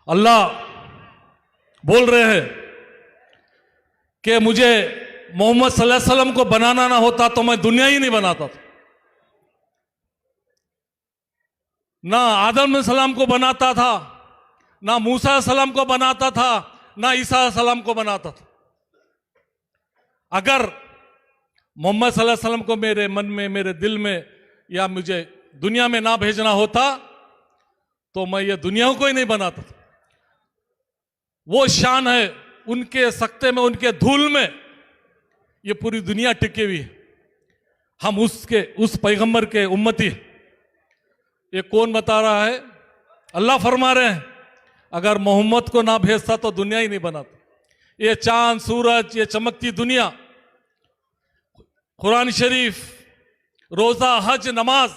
अल्लाह बोल रहे हैं कि मुझे मोहम्मद सल्लल्लाहु अलैहि वसल्लम को बनाना ना होता तो मैं दुनिया ही नहीं बनाता था। ना आदम सलाम को बनाता था, ना मूसा सलाम को बनाता था, ना ईसा सलाम को बनाता था। अगर मोहम्मद सल्लल्लाहु अलैहि वसल्लम को मेरे मन में, मेरे दिल में या मुझे दुनिया में ना भेजना होता तो मैं ये दुनिया को ही नहीं बनाता था। वो शान है उनके सख्ते में, उनके धूल में ये पूरी दुनिया टिकी हुई है। हम उस पैगंबर के उम्मती। ये कौन बता रहा है? अल्लाह फरमा रहे हैं अगर मोहम्मद को ना भेजता तो दुनिया ही नहीं बनाता। ये चांद सूरज, ये चमकती दुनिया, कुरान शरीफ, रोजा, हज, नमाज,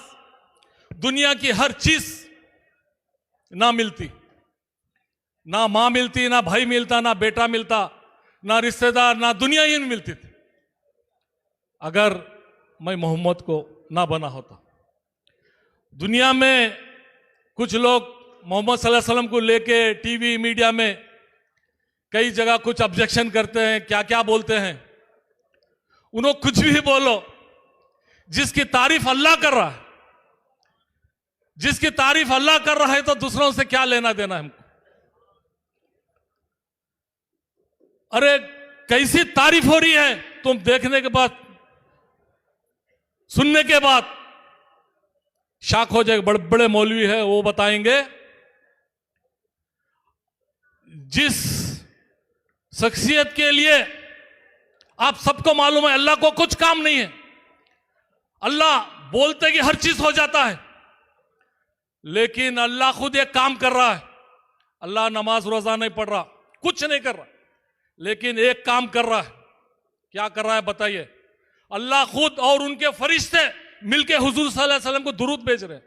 दुनिया की हर चीज ना मिलती, ना मां मिलती, ना भाई मिलता, ना बेटा मिलता, ना रिश्तेदार, ना दुनिया ही नहीं मिलती थी अगर मैं मोहम्मद को ना बना होता। दुनिया में कुछ लोग मोहम्मद सल्लल्लाहु अलैहि वसल्लम को लेके टीवी मीडिया में कई जगह कुछ ऑब्जेक्शन करते हैं, क्या क्या बोलते हैं। उन्होंने कुछ भी बोलो, जिसकी तारीफ अल्लाह कर रहा है, जिसकी तारीफ अल्लाह कर रहा है तो दूसरों से क्या लेना देना है हमको। अरे कैसी तारीफ हो रही है, तुम देखने के बाद, सुनने के बाद शाक हो जाएगा। बड़े बड़े मौलवी है, वो बताएंगे जिस शख्सियत के लिए आप सबको मालूम है अल्लाह को कुछ काम नहीं है, अल्लाह बोलते कि हर चीज हो जाता है, लेकिन अल्लाह खुद एक काम कर रहा है। अल्लाह नमाज रोजा नहीं पढ़ रहा, कुछ नहीं कर रहा, लेकिन एक काम कर रहा है। क्या कर रहा है बताइए? अल्लाह खुद और उनके फरिश्ते मिलके हुजूर सल्लल्लाहु अलैहि वसल्लम को दुरूद भेज रहे हैं।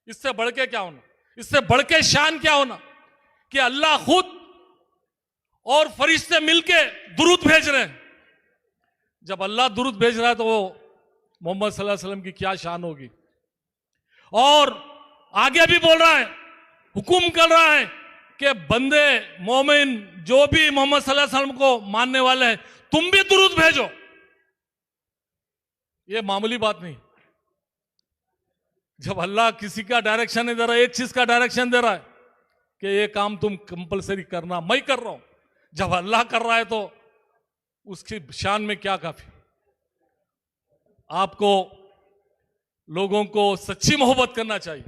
इससे बढ़ के क्या होना, इससे बढ़ के शान क्या होना कि अल्लाह खुद और फरिश्ते मिलके दुरूद भेज रहे हैं। जब अल्लाह दुरूद भेज रहा है तो वो मोहम्मद सल्लल्लाहु अलैहि वसल्लम की क्या शान होगी। और आगे भी बोल रहा है, हुक्म कर रहा है कि बंदे मोमिन जो भी मोहम्मद सल्लल्लाहु अलैहि वसल्लम को मानने वाले हैं, तुम भी दुरूद भेजो। ये मामूली बात नहीं। जब अल्लाह किसी का डायरेक्शन नहीं दे रहा, एक चीज का डायरेक्शन दे रहा है कि ये काम तुम कंपलसरी करना, मैं कर रहा हूं। जब अल्लाह कर रहा है तो उसकी शान में क्या काफी। आपको लोगों को सच्ची मोहब्बत करना चाहिए,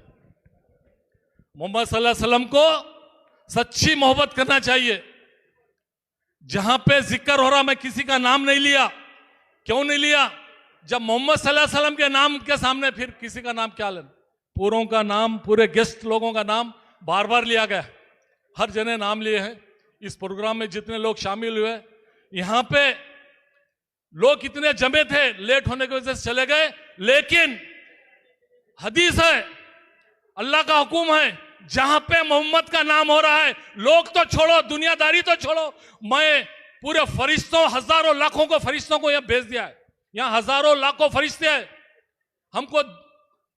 मोहम्मद सल्लल्लाहु अलैहि वसल्लम को सच्ची मोहब्बत करना चाहिए। जहां पे जिक्र हो रहा, मैं किसी का नाम नहीं लिया। क्यों नहीं लिया? जब मोहम्मद सल्लल्लाहु अलैहि वसल्लम के नाम के सामने फिर किसी का नाम क्या लेना। पूरों का नाम, पूरे गेस्ट लोगों का नाम बार बार लिया गया, हर जने नाम लिए हैं। इस प्रोग्राम में जितने लोग शामिल हुए, यहां पे लोग कितने जमे थे, लेट होने की वजह से चले गए, लेकिन हदीस है, अल्लाह का हुक्म है, जहां पे मोहम्मद का नाम हो रहा है, लोग तो छोड़ो, दुनियादारी तो छोड़ो, मैं पूरे फरिश्तों, हजारों लाखों को फरिश्तों को यहां भेज दिया है। यहां हजारों लाखों फरिश्ते हैं, हमको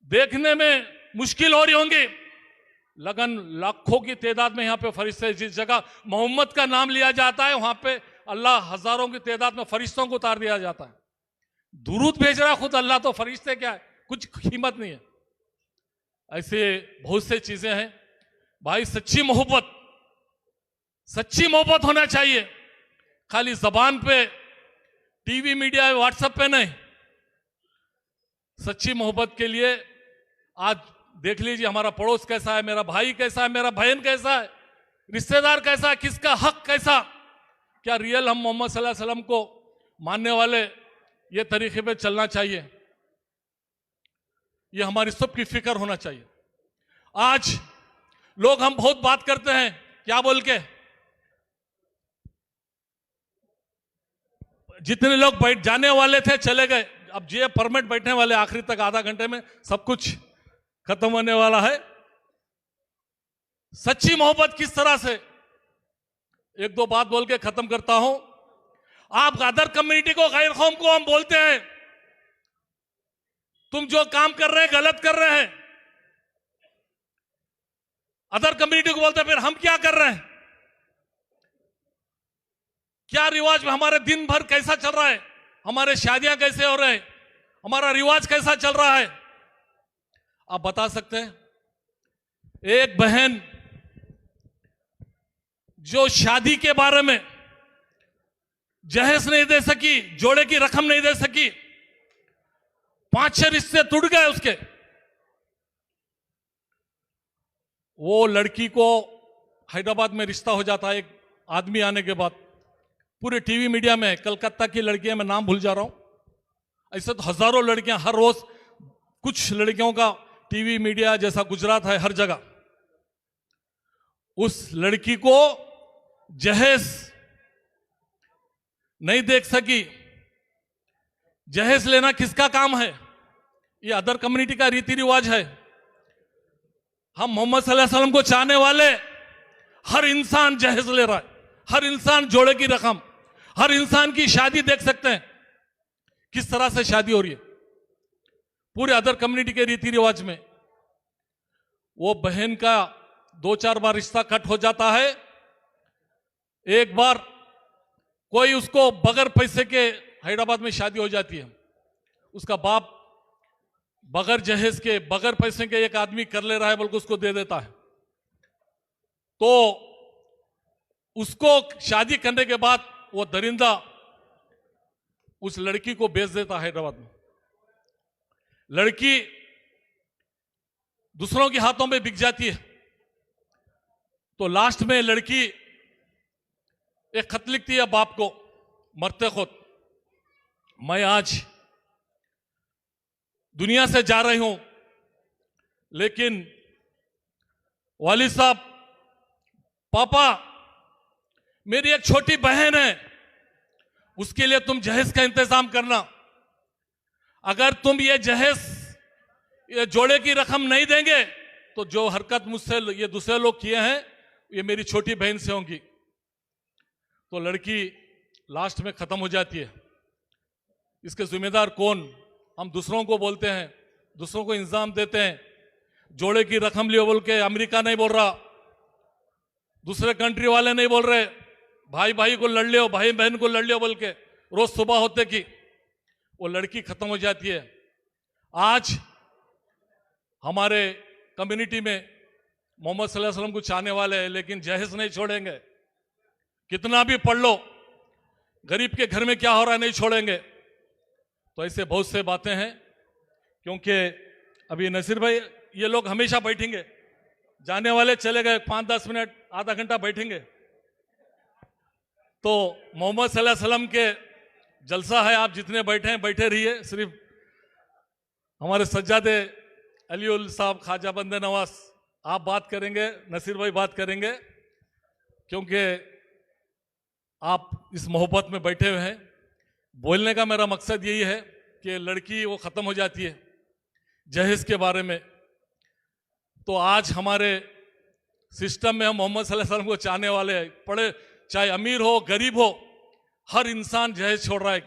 देखने में मुश्किल हो रही होंगी, लगन लाखों की तादाद में यहां पे फरिश्ते। जिस जगह मोहम्मद का नाम लिया जाता है वहां पे अल्लाह हजारों की तादाद में फरिश्तों को उतार दिया जाता है। दुरूद भेज रहा खुद अल्लाह, तो फरिश्ते क्या है, कुछ कीमत नहीं है। ऐसे बहुत से चीजें हैं भाई। सच्ची मोहब्बत होना चाहिए, खाली जबान पे, टीवी मीडिया, व्हाट्सएप पे नहीं। सच्ची मोहब्बत के लिए आज देख लीजिए हमारा पड़ोस कैसा है, मेरा भाई कैसा है, मेरा बहन कैसा है, रिश्तेदार कैसा है, किसका हक कैसा। क्या रियल हम मोहम्मद सल्लल्लाहु अलैहि वसल्लम को मानने वाले ये तरीके पे चलना चाहिए। ये हमारी सबकी फिक्र होना चाहिए। आज लोग, हम बहुत बात करते हैं, क्या बोल के, जितने लोग बैठ जाने वाले थे चले गए, अब जे परमिट बैठने वाले, आखिरी तक आधा घंटे में सब कुछ खत्म होने वाला है। सच्ची मोहब्बत किस तरह से, एक दो बात बोल के खत्म करता हूं। आप अदर कम्युनिटी को, गैर कौम को हम बोलते हैं तुम जो काम कर रहे हैं गलत कर रहे हैं, अदर कम्युनिटी को बोलते हैं फिर हम क्या कर रहे हैं, क्या रिवाज में हमारे दिन भर कैसा चल रहा है, हमारे शादियां कैसे हो रहे हैं, हमारा रिवाज कैसा चल रहा है, आप बता सकते हैं? एक बहन जो शादी के बारे में जहेज नहीं दे सकी, जोड़े की रकम नहीं दे सकी, 5-6 रिश्ते टूट गए उसके, वो लड़की को हैदराबाद में रिश्ता हो जाता है एक आदमी आने के बाद। पूरे टीवी मीडिया में कलकत्ता की लड़कियां, मैं नाम भूल जा रहा हूं, ऐसे तो हजारों लड़कियां हर रोज, कुछ लड़कियों का टीवी मीडिया जैसा गुजरात है हर जगह। उस लड़की को जहेज नहीं देख सकी। जहेज लेना किसका काम है? ये अदर कम्युनिटी का रीति रिवाज है। हम मोहम्मद सल्लल्लाहु अलैहि वसल्लम को चाहने वाले, हर इंसान जहेज ले रहा है, हर इंसान जोड़े की रकम, हर इंसान की शादी देख सकते हैं किस तरह से शादी हो रही है पूरे अदर कम्युनिटी के रीति रिवाज में। वो बहन का 2-4 बार रिश्ता कट हो जाता है। एक बार कोई उसको बगैर पैसे के हैदराबाद में शादी हो जाती है, उसका बाप बगैर जहेज के, बगैर पैसे के एक आदमी कर ले रहा है बल्कि उसको दे देता है। तो उसको शादी करने के बाद वो दरिंदा उस लड़की को बेच देता है हैदराबाद में। लड़की दूसरों के हाथों में बिक जाती है। तो लास्ट में लड़की एक खत लिखती है बाप को मरते खुद, मैं आज दुनिया से जा रही हूं, लेकिन वालिद साहब, पापा, मेरी एक छोटी बहन है, उसके लिए तुम जहेज का इंतजाम करना। अगर तुम ये जहेज, ये जोड़े की रकम नहीं देंगे तो जो हरकत मुझसे ये दूसरे लोग किए हैं ये मेरी छोटी बहन से होंगी। तो लड़की लास्ट में खत्म हो जाती है। इसके जिम्मेदार कौन? हम दूसरों को बोलते हैं, दूसरों को इंतजाम देते हैं, जोड़े की रकम लियो बोल के। अमेरिका नहीं बोल रहा, दूसरे कंट्री वाले नहीं बोल रहे, भाई भाई को लड़ लियो, भाई बहन को लड़ लियो बोल के रोज सुबह होते की वो लड़की खत्म हो जाती है। आज हमारे कम्युनिटी में मोहम्मद सल्लल्लाहु अलैहि वसल्लम को चाहने वाले हैं, लेकिन जहेज नहीं छोड़ेंगे। कितना भी पढ़ लो, गरीब के घर में क्या हो रहा है नहीं छोड़ेंगे। तो ऐसे बहुत से बातें हैं। क्योंकि अभी नसीर भाई, ये लोग हमेशा बैठेंगे, जाने वाले चले गए, 5-10 मिनट आधा घंटा बैठेंगे। तो मोहम्मद सल्लल्लाहु अलैहि वसल्लम के जलसा है, आप जितने बैठे हैं बैठे रहिए। सिर्फ हमारे सज्जादे अली उल साहब, ख्वाजा बंदे नवाज, आप बात करेंगे, नसीर भाई बात करेंगे, क्योंकि आप इस मोहब्बत में बैठे हुए हैं। बोलने का मेरा मकसद यही है कि लड़की वो खत्म हो जाती है जहेज के बारे में। तो आज हमारे सिस्टम में हम मोहम्मद सल्लल्लाहु अलैहि वसल्लम को चाहने वाले हैं, पढ़े चाहे अमीर हो गरीब हो, हर इंसान जहेज छोड़ रहा है,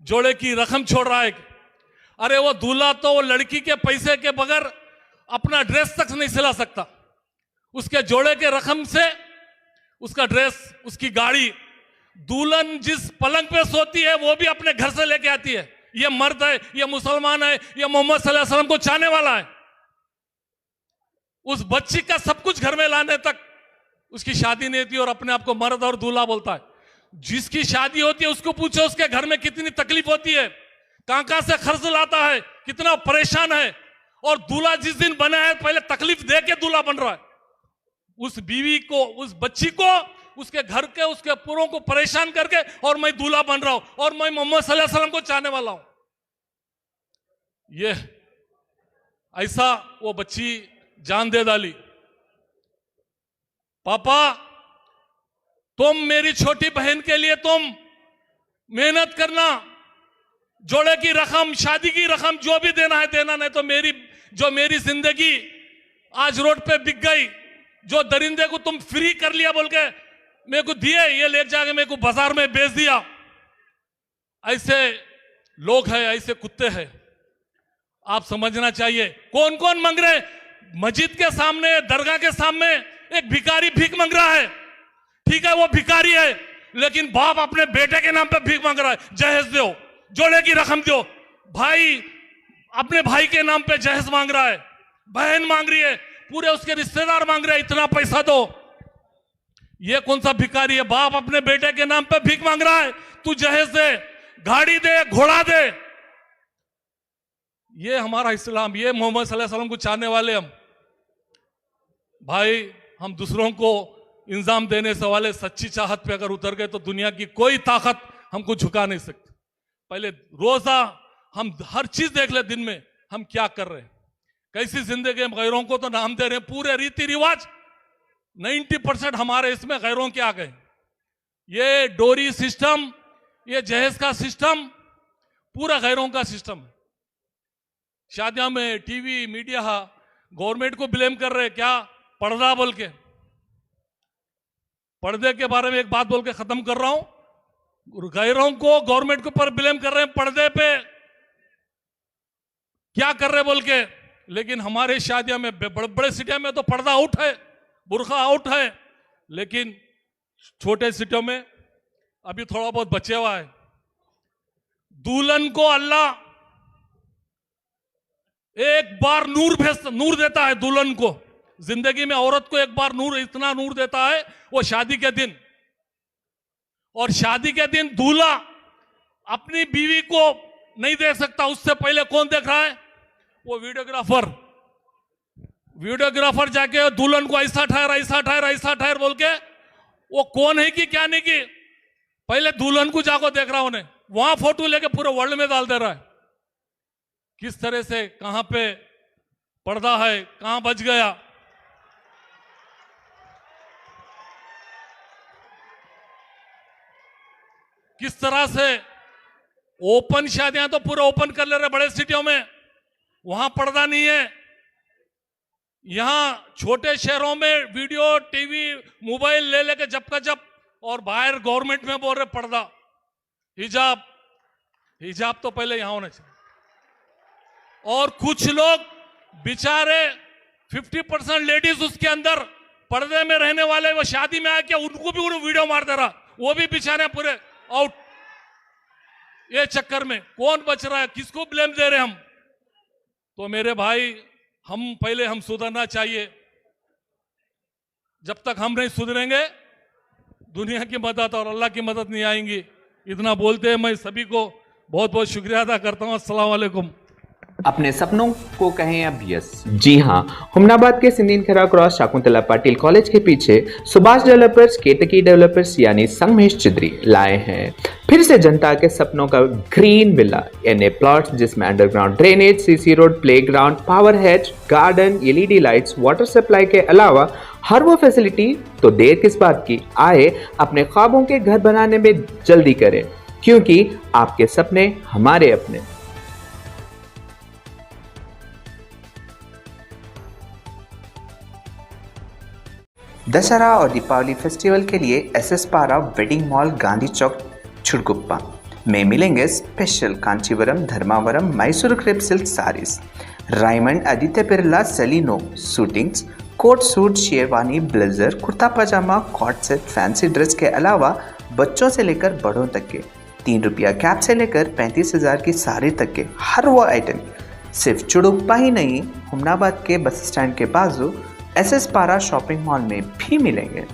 जोड़े की रकम छोड़ रहा है। अरे वो दूल्हा तो वो लड़की के पैसे के बगैर अपना ड्रेस तक नहीं सिला सकता। उसके जोड़े के रकम से उसका ड्रेस, उसकी गाड़ी, दुल्हन जिस पलंग पे सोती है वो भी अपने घर से लेके आती है। ये मर्द है, ये मुसलमान है, ये मोहम्मद सल्लल्लाहु अलैहि वसल्लम को चाहने वाला है। उस बच्ची का सब कुछ घर में लाने तक उसकी शादी नहीं होती और अपने आप को मर्द और दूल्हा बोलता है। जिसकी शादी होती है उसको पूछो उसके घर में कितनी तकलीफ होती है, कहां से खर्च लाता है, कितना परेशान है। और दूल्हा जिस दिन बना है पहले तकलीफ दे के दूल्हा बन रहा है। उस बीवी को, उस बच्ची को, उसके घर के, उसके पुरों को परेशान करके और मैं दूल्हा बन रहा हूं और मैं मोहम्मद सल्लल्लाहु अलैहि वसल्लम को चाहने वाला हूं। ये ऐसा वो बच्ची जान दे डाली। पापा, तुम मेरी छोटी बहन के लिए तुम मेहनत करना, जोड़े की रकम, शादी की रकम जो भी देना है देना, नहीं तो मेरी जिंदगी आज रोड पे बिक गई, जो दरिंदे को तुम फ्री कर लिया बोल के मेरे को दिए, ये ले जाके मेरे को बाजार में बेच दिया। ऐसे लोग हैं, ऐसे कुत्ते हैं। आप समझना चाहिए कौन कौन मांग रहे। मस्जिद के सामने, दरगाह के सामने एक भिखारी भीख मांग रहा है, ठीक है वो भिखारी है, लेकिन बाप अपने बेटे के नाम पे भीख मांग रहा है, जहेज दो, जोड़े की रकम दो। भाई अपने भाई के नाम पे जहेज मांग रहा है, बहन मांग रही है, पूरे उसके रिश्तेदार मांग रहे हैं, इतना पैसा दो। ये कौन सा भिखारी है? बाप अपने बेटे के नाम पे भीख मांग रहा है, तू जहेज दे, गाड़ी दे, घोड़ा दे। ये हमारा इस्लाम, ये मोहम्मद सल्लल्लाहु अलैहि वसल्लम को चाहने वाले हम। भाई हम दूसरों को इंजाम देने से वाले सच्ची चाहत पे अगर उतर गए तो दुनिया की कोई ताकत हमको झुका नहीं सकती। पहले रोजा हम हर चीज देख ले, दिन में हम क्या कर रहे हैं, कैसी जिंदगी में गैरों को तो नाम दे रहे हैं, पूरे रीति रिवाज 90% हमारे इसमें गैरों के आ गए। ये डोरी सिस्टम, ये जहेज का सिस्टम पूरा गैरों का सिस्टम है। शादियों में टीवी मीडिया गवर्नमेंट को ब्लेम कर रहे हैं, क्या पर्दा बोल के। पर्दे के बारे में एक बात बोल के खत्म कर रहा हूं। गैरों को गवर्नमेंट के ऊपर ब्लेम कर रहे हैं, पर्दे पे क्या कर रहे बोल के, लेकिन हमारे शादियों में बड़े बड़े सिटियों में तो पर्दा आउट है, बुर्का आउट है, लेकिन छोटे सिटियों में अभी थोड़ा बहुत बचे हुआ है। दुल्हन को अल्लाह एक बार नूर देता है दुल्हन को, जिंदगी में औरत को एक बार नूर, इतना नूर देता है वो शादी के दिन। और शादी के दिन दूल्हा अपनी बीवी को नहीं देख सकता, उससे पहले कौन देख रहा है? वो वीडियोग्राफर जाके दुल्हन को ऐसा ठहर बोल के, वो कौन है कि क्या नहीं की, पहले दुल्हन को जाको देख रहा उन्हें, वहां फोटो लेके पूरे वर्ल्ड में डाल दे रहा है। किस तरह से, कहां पे पर्दा है, कहां बच गया। किस तरह से ओपन शादियां तो पूरे ओपन कर ले रहे बड़े सिटियों में, वहां पर्दा नहीं है। यहां छोटे शहरों में वीडियो टीवी मोबाइल ले लेके जब का जब, और बाहर गवर्नमेंट में बोल रहे पर्दा, हिजाब तो पहले यहां होना चाहिए। और कुछ लोग बेचारे 50% लेडीज उसके अंदर पर्दे में रहने वाले, वो शादी में आके उनको भी वीडियो मार दे रहा, वो भी बेचारे पूरे आउट। ये चक्कर में कौन बच रहा है, किसको ब्लेम दे रहे हम? तो मेरे भाई हम सुधरना चाहिए। जब तक हम नहीं सुधरेंगे दुनिया की मदद और अल्लाह की मदद नहीं आएंगी। इतना बोलते हैं मैं सभी को बहुत बहुत शुक्रिया अदा करता हूं। अस्सलाम वालेकुम। अपने सपनों को कहें अब यस। जी हाँ, हुमनाबाद के सिंदीन खरा क्रॉस शाकुंतला पाटिल कॉलेज के पीछे सुभाष डेवलपर्स केतकी डेवलपर्स यानी संग महेश चिद्री लाए हैं फिर से जनता के सपनों का ग्रीन विला यानी प्लॉट्स, जिसमें underground drainage, CC road, playground, power hatch, garden, LED lights, water supply के अलावा हर वो फैसिलिटी। तो देर किस बात की, आए अपने ख्वाबों के घर बनाने में जल्दी करें, क्योंकि आपके सपने हमारे अपने। दशहरा और दीपावली फेस्टिवल के लिए SS Para wedding mall, Gandhi Chowk, Chhudguppa में मिलेंगे special Kanchivaram, Dharmavaram, Mysore crepe silk saris, Raymond, Aditya Birla, Selino suitings, coat suit, sherwani, blazer, kurta pajama, coat set, fancy dress के अलावा बच्चों से लेकर बड़ों तक के 3 रुपया कैप से लेकर 35,000 की साड़ी तक के हर वो आइटम सिर्फ चुड़ुप्पा ही नहीं, हुमनाबाद के बस स्टैंड के बाजू एसएस पारा शॉपिंग मॉल में भी मिलेंगे।